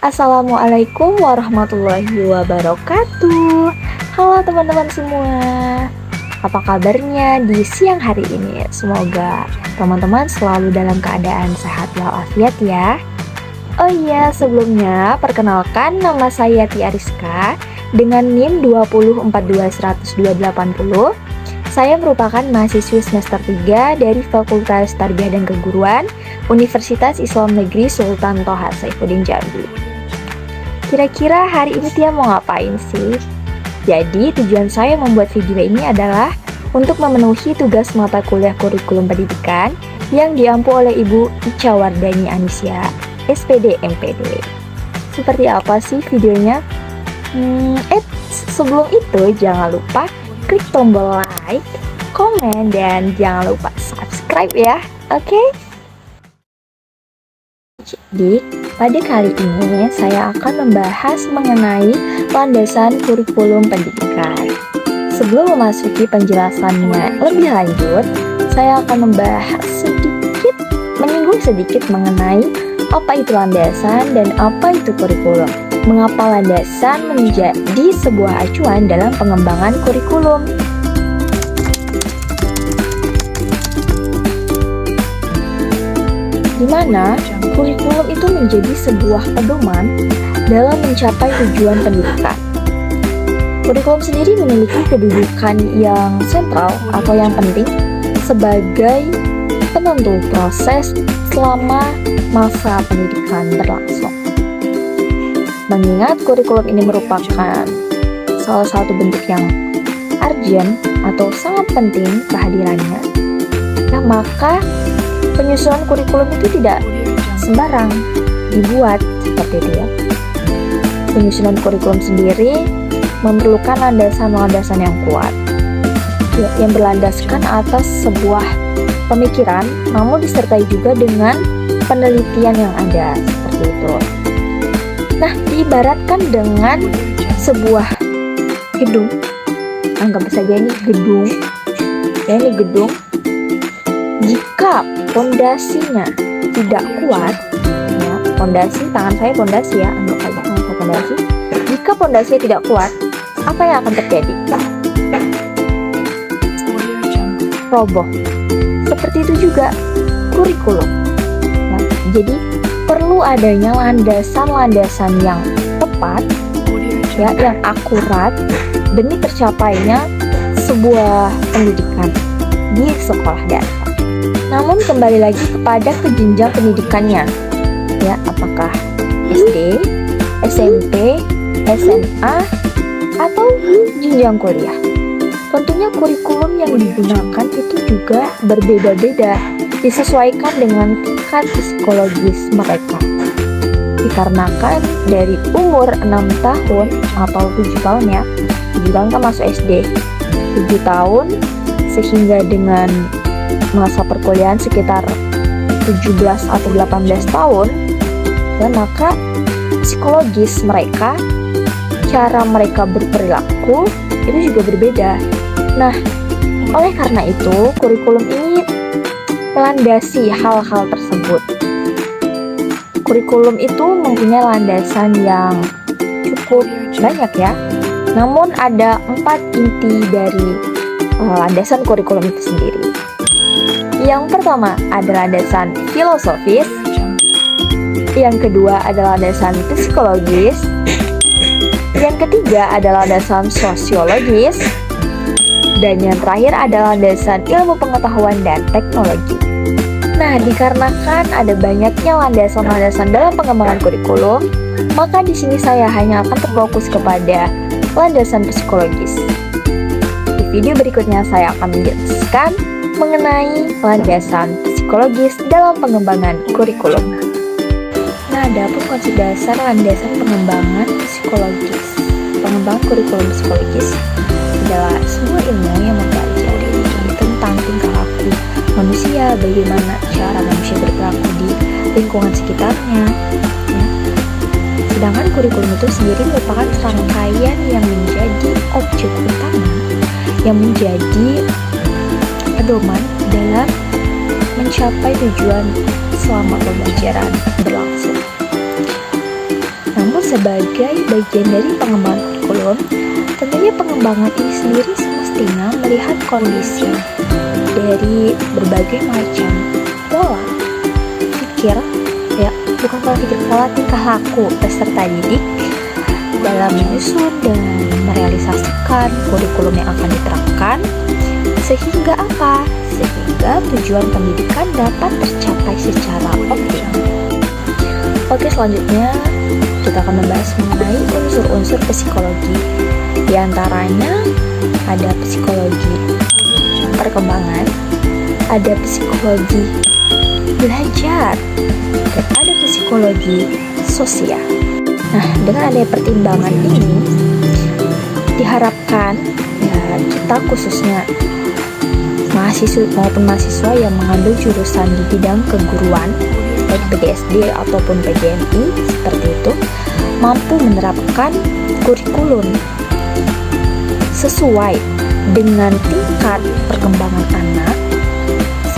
Assalamualaikum warahmatullahi wabarakatuh. Halo teman-teman semua, apa kabarnya di siang hari ini? Semoga teman-teman selalu dalam keadaan sehat walafiat ya. Oh iya, sebelumnya perkenalkan nama saya Tia Rizka dengan NIM 204210280. Saya merupakan mahasiswi semester 3 dari Fakultas Tarbiyah dan Keguruan Universitas Islam Negeri Sultan Toha Saifuddin Jambi. Kira-kira hari ini Tia mau ngapain sih? Jadi tujuan saya membuat video ini adalah untuk memenuhi tugas mata kuliah kurikulum pendidikan yang diampu oleh Ibu Ica Wardani Anisya, SPD MPD. Seperti apa sih videonya? Sebelum itu jangan lupa klik tombol like, komen, dan jangan lupa subscribe ya, oke? Jadi, pada kali ini saya akan membahas mengenai landasan kurikulum pendidikan. Sebelum memasuki penjelasannya lebih lanjut, saya akan menyinggung sedikit mengenai apa itu landasan dan apa itu kurikulum. Mengapa landasan menjadi sebuah acuan dalam pengembangan kurikulum? Di mana kurikulum itu menjadi sebuah pedoman dalam mencapai tujuan pendidikan. Kurikulum sendiri memiliki kedudukan yang sentral atau yang penting sebagai penentu proses selama masa pendidikan berlangsung. Mengingat kurikulum ini merupakan salah satu bentuk yang urgent atau sangat penting kehadirannya, maka penyusunan kurikulum itu tidak sembarang dibuat seperti itu ya. Penyusunan kurikulum sendiri memerlukan landasan-landasan yang kuat, yang berlandaskan atas sebuah pemikiran, namun disertai juga dengan penelitian yang ada seperti itu. Nah, diibaratkan dengan sebuah gedung, anggap saja ini gedung, jika pondasinya tidak kuat, ya, pondasi, tangan saya pondasi ya, anggap saja pondasi. Jika pondasinya tidak kuat, apa yang akan terjadi? Roboh. Seperti itu juga kurikulum. Nah, jadi perlu adanya landasan-landasan yang tepat, ya, yang akurat demi tercapainya sebuah pendidikan di sekolah dasar. Namun kembali lagi kepada jenjang pendidikannya, ya, apakah SD, SMP, SMA, atau jenjang kuliah. Tentunya kurikulum yang digunakan itu juga berbeda-beda, disesuaikan dengan tingkat psikologis mereka. Dikarenakan dari umur 6 tahun atau 7 tahun ya, 7 tahun kan masuk SD, 7 tahun sehingga dengan masa perkuliahan sekitar 17 atau 18 tahun, dan maka psikologis mereka, cara mereka berperilaku itu juga berbeda. Nah, oleh karena itu kurikulum ini melandasi hal-hal tersebut. Kurikulum itu mempunyai landasan yang cukup banyak ya. Namun ada 4 inti dari landasan kurikulum itu sendiri. Yang pertama adalah landasan filosofis, yang kedua adalah landasan psikologis, yang ketiga adalah landasan sosiologis, dan yang terakhir adalah landasan ilmu pengetahuan dan teknologi. Nah, dikarenakan ada banyaknya landasan-landasan dalam pengembangan kurikulum, maka di sini saya hanya akan terfokus kepada landasan psikologis. Di video berikutnya saya akan menjelaskan mengenai landasan psikologis dalam pengembangan kurikulum. Nah, adapun konsep dasar landasan pengembangan psikologis. Pengembangan kurikulum psikologis adalah sebuah ilmu yang mempelajari tentang tingkah laku manusia, bagaimana cara manusia berperilaku di lingkungan sekitarnya. Ya. Sedangkan kurikulum itu sendiri merupakan serangkaian yang menjadi objek utama, yang menjadi pedoman dalam mencapai tujuan selama pembelajaran berlangsung. sebagai bagian dari pengembangan kurikulum, tentunya pengembangan ini sendiri semestinya melihat kondisi dari berbagai macam pola pikir, ya, bukan pola pikir, pola tingkah laku peserta didik dalam menyusun dan merealisasikan kurikulum yang akan diterapkan, sehingga apa? Sehingga tujuan pendidikan dapat tercapai secara optimal. Oke, selanjutnya kita akan membahas mengenai unsur-unsur psikologi. Di antaranya ada psikologi perkembangan, ada psikologi belajar, dan ada psikologi sosial. Nah, dengan adanya pertimbangan ini diharapkan ya kita khususnya mahasiswa maupun mahasiswa yang mengambil jurusan di bidang keguruan, baik PGSD ataupun PGMI seperti itu, mampu menerapkan kurikulum sesuai dengan tingkat perkembangan anak,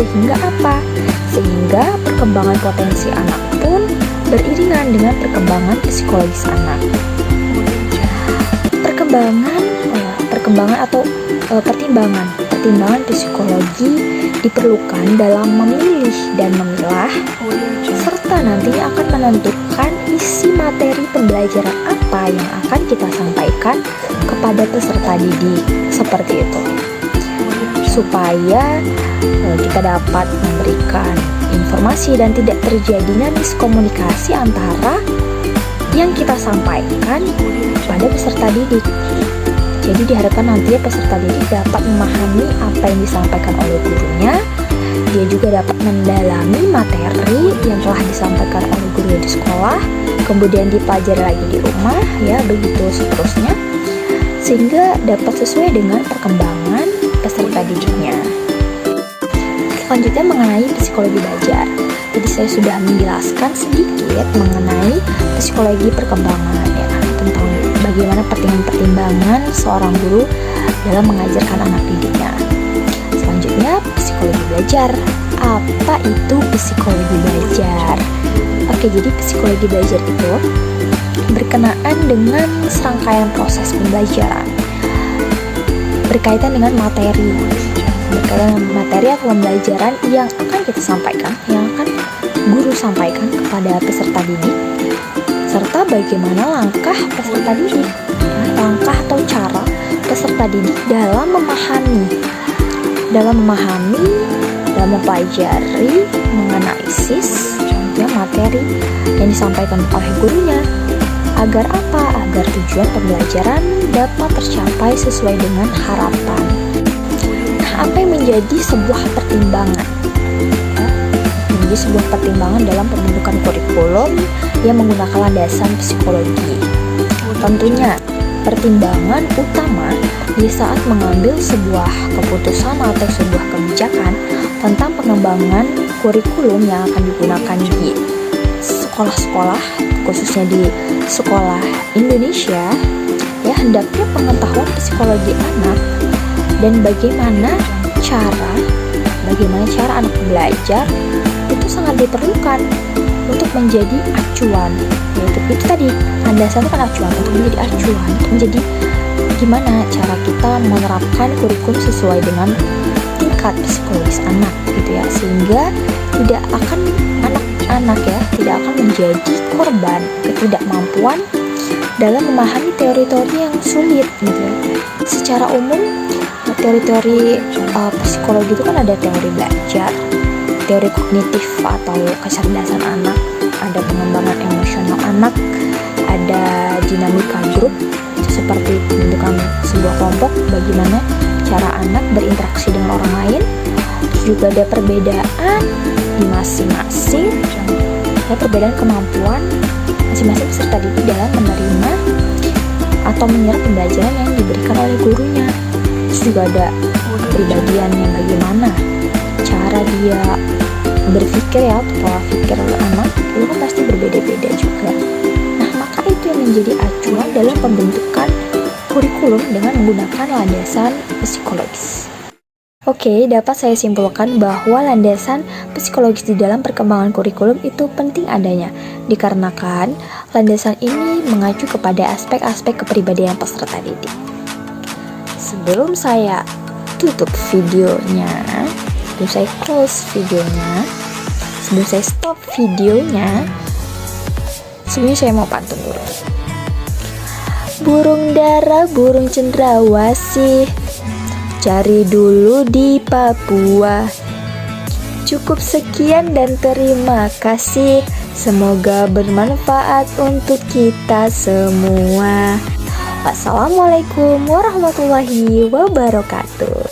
sehingga apa? Sehingga perkembangan potensi anak pun beriringan dengan perkembangan psikologis anak. Perkembangan atau pertimbangan psikologi diperlukan dalam memilih dan memilah, serta nantinya akan menentukan isi materi pembelajaran apa yang akan kita sampaikan kepada peserta didik, seperti itu, supaya kita dapat memberikan informasi dan tidak terjadinya miskomunikasi antara yang kita sampaikan pada peserta didik. Jadi diharapkan nantinya peserta didik dapat memahami apa yang disampaikan oleh gurunya. Dia juga dapat mendalami materi yang telah disampaikan oleh guru di sekolah, kemudian dipelajari lagi di rumah, ya begitu seterusnya, sehingga dapat sesuai dengan perkembangan peserta didiknya. Selanjutnya mengenai psikologi belajar. Jadi saya sudah menjelaskan sedikit mengenai psikologi perkembangan, ya, tentang bagaimana pertimbangan seorang guru dalam mengajarkan anak didiknya. Selanjutnya psikologi belajar. Apa itu psikologi belajar? Oke, jadi psikologi belajar itu berkenaan dengan serangkaian proses pembelajaran berkaitan dengan materi atau pembelajaran yang akan kita sampaikan, yang akan guru sampaikan kepada peserta didik, serta bagaimana langkah peserta didik, langkah atau cara peserta didik dalam memahami, dalam mempelajari, menganalisis materi yang disampaikan oleh gurunya. Agar apa? Agar tujuan pembelajaran dapat tercapai sesuai dengan harapan. Nah, apa yang menjadi sebuah pertimbangan? Menjadi sebuah pertimbangan dalam pembentukan kurikulum yang menggunakan landasan psikologi. Tentunya, pertimbangan utama di saat mengambil sebuah keputusan atau sebuah kebijakan tentang pengembangan kurikulum yang akan digunakan di sekolah-sekolah, khususnya di sekolah Indonesia, ya, hendaknya pengetahuan psikologi anak dan bagaimana cara anak belajar itu sangat diperlukan untuk menjadi acuan. Yaitu itu tadi, landasan kan acuan, untuk menjadi acuan, untuk menjadi gimana cara kita menerapkan kurikulum sesuai dengan tingkat psikologis anak, gitu ya, sehingga tidak akan tidak akan menjadi korban ketidakmampuan dalam memahami teori-teori yang sulit, gitu ya. Secara umum, teori-teori psikologi itu kan ada teori belajar, teori kognitif atau kecerdasan anak, ada pengembangan emosional anak, ada dinamika grup, itu seperti pembentukan sebuah kelompok, bagaimana cara anak berinteraksi dengan orang lain. Terus juga ada perbedaan di masing-masing, ya, perbedaan kemampuan masing-masing peserta didik dalam menerima atau menyerap pembelajaran yang diberikan oleh gurunya. Terus juga ada kepribadian yang bagaimana cara dia berpikir, ya, pola pikir anak itu kan pasti berbeda-beda juga. Nah, maka itu yang menjadi acuan dalam pembentukan kurikulum dengan menggunakan landasan psikologis. Oke, dapat saya simpulkan bahwa landasan psikologis di dalam perkembangan kurikulum itu penting adanya, dikarenakan landasan ini mengacu kepada aspek-aspek kepribadian peserta didik. Sebelum saya tutup videonya, sebelum saya close videonya, sebelum saya stop videonya, sebelumnya saya mau pantun dulu. Burung dara, burung cendrawasih, cari dulu di Papua. Cukup sekian dan terima kasih. Semoga bermanfaat untuk kita semua. Wassalamualaikum warahmatullahi wabarakatuh.